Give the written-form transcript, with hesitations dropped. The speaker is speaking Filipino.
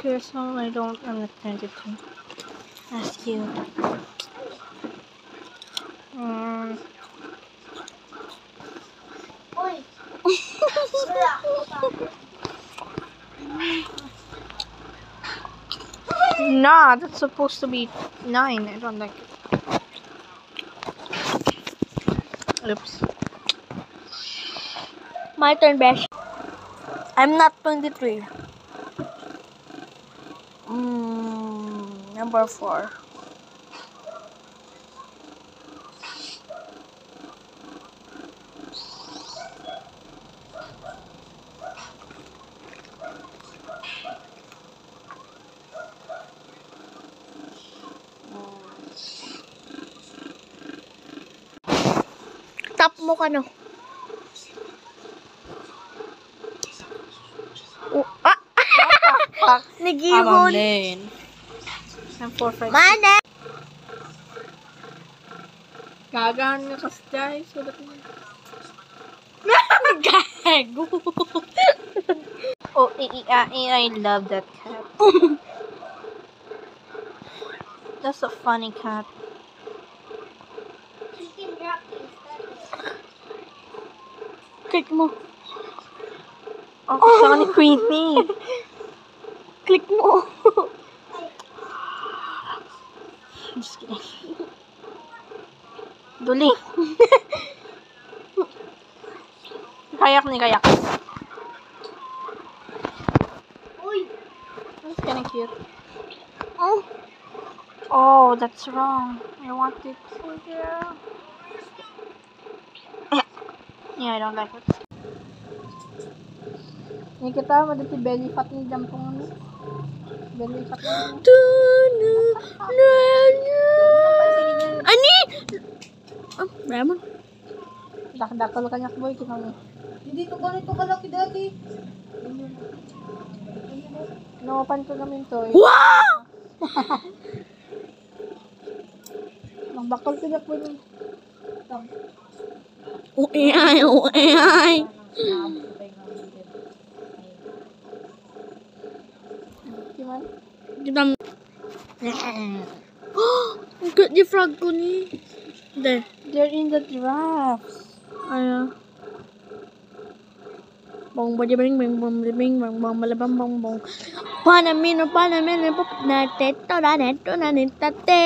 Here's some I'm not tempted to ask you. Nah, that's supposed to be 9. I don't like it. Oops. My turn, Besh. I'm not 23. Number 4. Tap mo ka no. Nagihon. I'm 4, 5, 6. Mana? Gagahan nga kasi guys. Gago. Oh, I love that cat. That's a funny cat. Click mo. Oh, gusto ni Queenie. Click mo. Just kidding. Duli. Kayak ni kayak. Uy. That's kinda cute. Oh, that's wrong. I want it to there. Yeah, I don't like it. Ini kita ada di belly fat ni jampung ni. Belly fat ni. Ani. Ramon. Dak-dakal kanyak boy kita ni. Hindi to ganito kalaki dati. No, pan ko namin to. Wow! Bakal kanyak boy ni. AI. Gimana? Kita Good di frog ko ni. There. They're in the giraffes. Ayan. Bong bong bing bing bong bing bong bong bong bong bong. Panamin, panamin, pop na teto na neto na nitate.